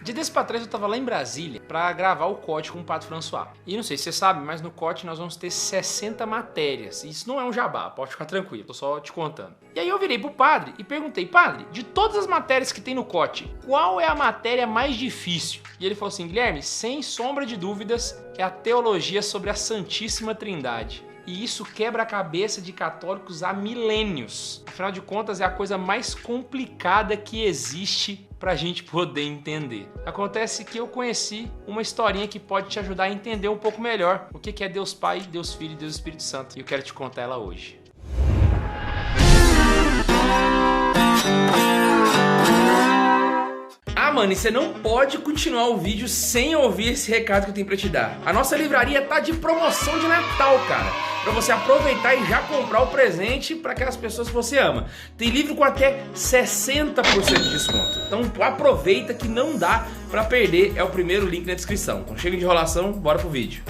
De desse pra trás eu tava lá em Brasília pra gravar o COT com o Padre François. E não sei se você sabe, mas no COT nós vamos ter 60 matérias. E isso não é um jabá, pode ficar tranquilo, tô só te contando. E aí eu virei pro padre e perguntei, padre, de todas as matérias que tem no COT, qual é a matéria mais difícil? E ele falou assim, Guilherme, sem sombra de dúvidas, é a teologia sobre a Santíssima Trindade. E isso quebra a cabeça de católicos há milênios. Afinal de contas, é a coisa mais complicada que existe pra gente poder entender. Acontece que eu conheci uma historinha que pode te ajudar a entender um pouco melhor o que é Deus Pai, Deus Filho e Deus Espírito Santo. E eu quero te contar ela hoje. Ah, mano, e você não pode continuar o vídeo sem ouvir esse recado que eu tenho pra te dar. A nossa livraria tá de promoção de Natal, cara. Pra você aproveitar e já comprar o presente pra aquelas pessoas que você ama. Tem livro com até 60% de desconto. Então aproveita que não dá pra perder. É o primeiro link na descrição. Então chega de enrolação, bora pro vídeo.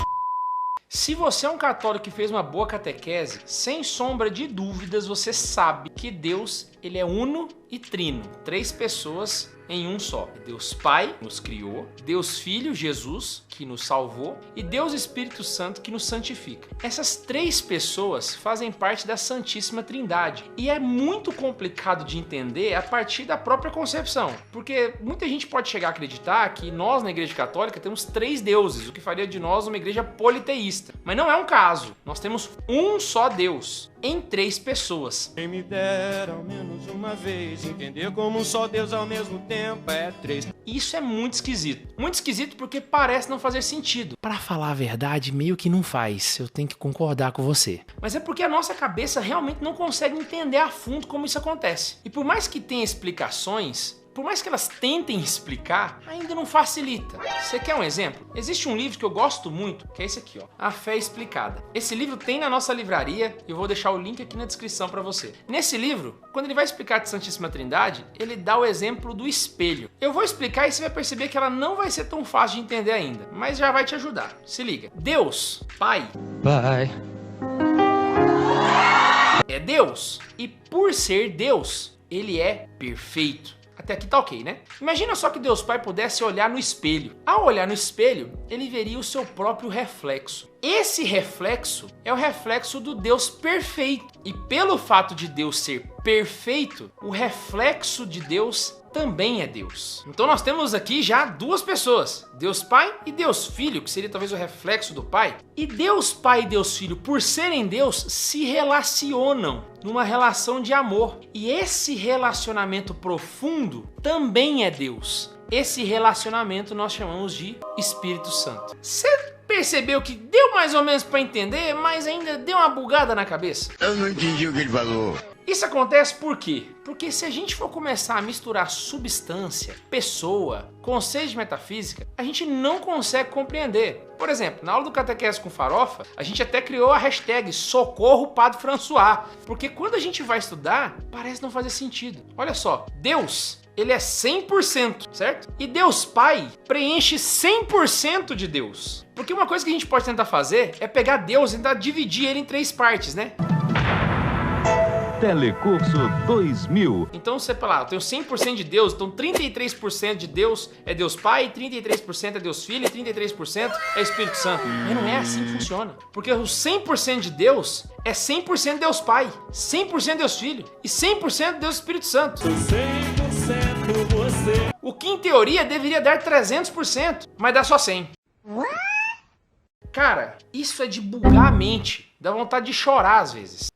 Se você é um católico que fez uma boa catequese, sem sombra de dúvidas você sabe que Deus, ele é uno e trino. 3 pessoas em um só. Deus Pai nos criou, Deus Filho, Jesus, que nos salvou, e Deus Espírito Santo, que nos santifica. Essas 3 pessoas fazem parte da Santíssima Trindade. E é muito complicado de entender a partir da própria concepção. Porque muita gente pode chegar a acreditar que nós, na Igreja Católica, temos 3 deuses, o que faria de nós uma igreja politeísta. Mas não é um caso. Nós temos um só Deus, em 3 pessoas. Quem me dera ao menos uma vez entender como um só Deus ao mesmo tempo é 3. Isso é muito esquisito. Muito esquisito porque parece não fazer sentido. Pra falar a verdade, meio que não faz. Eu tenho que concordar com você. Mas é porque a nossa cabeça realmente não consegue entender a fundo como isso acontece. E por mais que tenha explicações, por mais que elas tentem explicar, ainda não facilita. Você quer um exemplo? Existe um livro que eu gosto muito, que é esse aqui, ó, A Fé Explicada. Esse livro tem na nossa livraria e eu vou deixar o link aqui na descrição para você. Nesse livro, quando ele vai explicar de Santíssima Trindade, ele dá o exemplo do espelho. Eu vou explicar e você vai perceber que ela não vai ser tão fácil de entender ainda, mas já vai te ajudar. Se liga. Deus, Pai, é Deus. E por ser Deus, ele é perfeito. Até aqui tá ok, né? Imagina só que Deus Pai pudesse olhar no espelho. Ao olhar no espelho, ele veria o seu próprio reflexo. Esse reflexo é o reflexo do Deus perfeito. E pelo fato de Deus ser perfeito, o reflexo de Deus também é Deus. Então nós temos aqui já 2 pessoas, Deus Pai e Deus Filho, que seria talvez o reflexo do Pai. E Deus Pai e Deus Filho, por serem Deus, se relacionam numa relação de amor. E esse relacionamento profundo também é Deus. Esse relacionamento nós chamamos de Espírito Santo. Você percebeu que deu mais ou menos para entender, mas ainda deu uma bugada na cabeça? Eu não entendi o que ele falou. Isso acontece por quê? Porque se a gente for começar a misturar substância, pessoa, conceitos de metafísica, a gente não consegue compreender. Por exemplo, na aula do Catequese com Farofa, a gente até criou a hashtag Socorro Padre François, porque quando a gente vai estudar, parece não fazer sentido. Olha só, Deus, ele é 100%, certo? E Deus Pai preenche 100% de Deus. Porque uma coisa que a gente pode tentar fazer é pegar Deus e tentar dividir ele em 3 partes, né? Telecurso 2000. Então você fala, eu tenho 100% de Deus, então 33% de Deus é Deus Pai, 33% é Deus Filho e 33% é Espírito Santo. Mas não é assim que funciona. Porque o 100% de Deus é 100% Deus Pai, 100% Deus Filho e 100% Deus Espírito Santo. 100% você. O que em teoria deveria dar 300%, mas dá só 100%. Cara, isso é de bugar a mente. Dá vontade de chorar às vezes.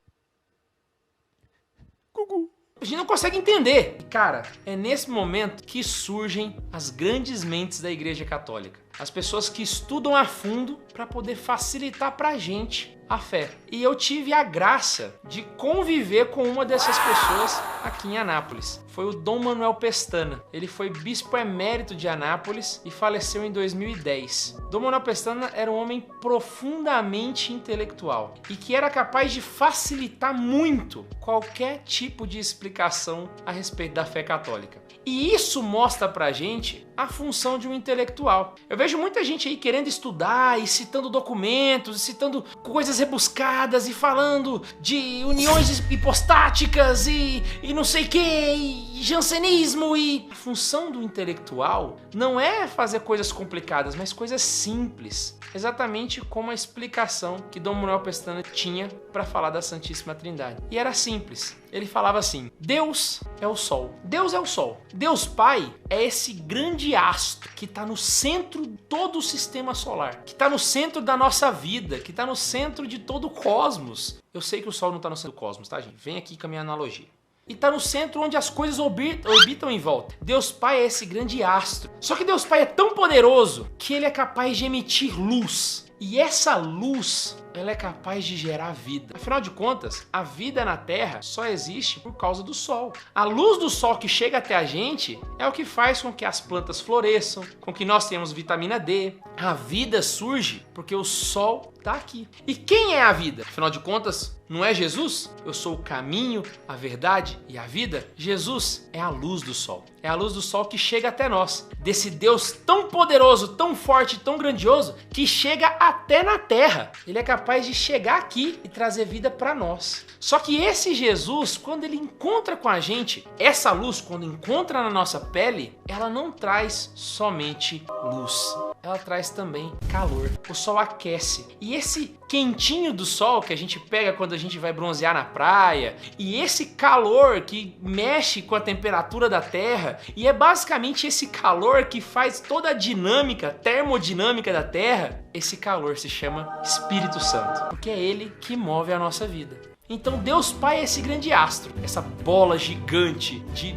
A gente não consegue entender. E, cara, é nesse momento que surgem as grandes mentes da Igreja Católica. As pessoas que estudam a fundo para poder facilitar pra gente a fé. E eu tive a graça de conviver com uma dessas pessoas aqui em Anápolis. Foi o Dom Manuel Pestana. Ele foi bispo emérito de Anápolis e faleceu em 2010. Dom Manuel Pestana era um homem profundamente intelectual e que era capaz de facilitar muito qualquer tipo de explicação a respeito da fé católica. E isso mostra pra gente a função de um intelectual. Eu vejo muita gente aí querendo estudar e citando documentos, e citando coisas rebuscadas e falando de uniões hipostáticas e não sei o que, e jansenismo e... A função do intelectual não é fazer coisas complicadas, mas coisas simples. Exatamente como a explicação que Dom Manuel Pestana tinha para falar da Santíssima Trindade. E era simples. Ele falava assim: Deus é o Sol. Deus é o Sol. Deus Pai é esse grande astro que está no centro de todo o sistema solar, que está no centro da nossa vida, que está no centro de todo o cosmos. Eu sei que o Sol não está no centro do cosmos, tá, gente? Vem aqui com a minha analogia. E está no centro onde as coisas orbitam em volta. Deus Pai é esse grande astro. Só que Deus Pai é tão poderoso que ele é capaz de emitir luz. E essa luz, ela é capaz de gerar vida. Afinal de contas, a vida na Terra só existe por causa do Sol. A luz do Sol que chega até a gente é o que faz com que as plantas floresçam, com que nós tenhamos vitamina D. A vida surge porque o Sol está aqui. E quem é a vida? Afinal de contas, não é Jesus? Eu sou o caminho, a verdade e a vida. Jesus é a luz do Sol. É a luz do Sol que chega até nós. Desse Deus tão poderoso, tão forte, tão grandioso, que chega até na Terra. Ele é capaz de chegar aqui e trazer vida para nós. Só que esse Jesus, quando ele encontra com a gente, essa luz, quando encontra na nossa pele, ela não traz somente luz. Ela traz também calor. O Sol aquece. E esse quentinho do Sol que a gente pega quando a gente vai bronzear na praia, e esse calor que mexe com a temperatura da Terra, e é basicamente esse calor que faz toda a dinâmica, termodinâmica da Terra, esse calor se chama Espírito Santo, porque é ele que move a nossa vida. Então Deus Pai é esse grande astro, essa bola gigante de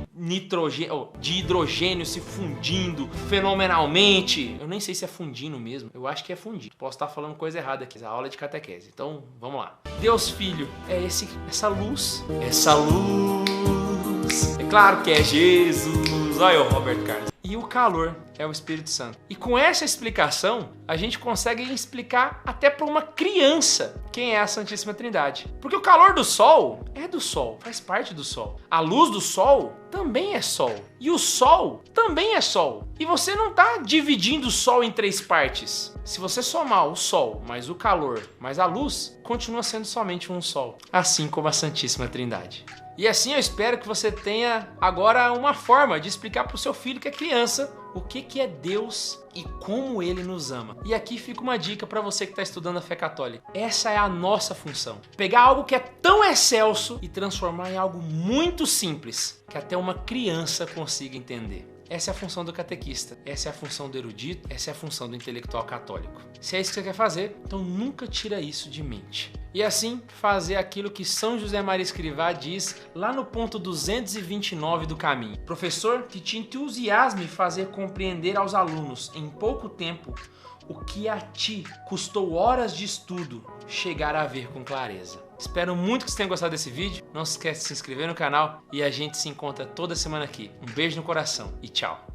hidrogênio se fundindo fenomenalmente. Eu nem sei se é fundindo mesmo, eu acho que é fundindo. Posso estar falando coisa errada aqui, a aula é de catequese. Então, vamos lá. Deus Filho é essa luz. Essa luz, é claro que é Jesus. Olha o Roberto Carlos. E o calor é o Espírito Santo. E com essa explicação, a gente consegue explicar até para uma criança quem é a Santíssima Trindade. Porque o calor do Sol é do Sol, faz parte do Sol. A luz do Sol também é Sol. E o Sol também é Sol. E você não está dividindo o Sol em 3 partes. Se você somar o Sol, mais o calor, mais a luz, continua sendo somente um Sol. Assim como a Santíssima Trindade. E assim eu espero que você tenha agora uma forma de explicar para o seu filho que é criança o que é Deus e como Ele nos ama. E aqui fica uma dica para você que está estudando a fé católica. Essa é a nossa função. Pegar algo que é tão excelso e transformar em algo muito simples, que até uma criança consiga entender. Essa é a função do catequista, essa é a função do erudito, essa é a função do intelectual católico. Se é isso que você quer fazer, então nunca tira isso de mente. E assim, fazer aquilo que São José Maria Escrivá diz lá no ponto 229 do caminho. Professor, que te entusiasme fazer compreender aos alunos em pouco tempo o que a ti custou horas de estudo chegar a ver com clareza. Espero muito que você tenha gostado desse vídeo. Não se esqueça de se inscrever no canal e a gente se encontra toda semana aqui. Um beijo no coração e tchau!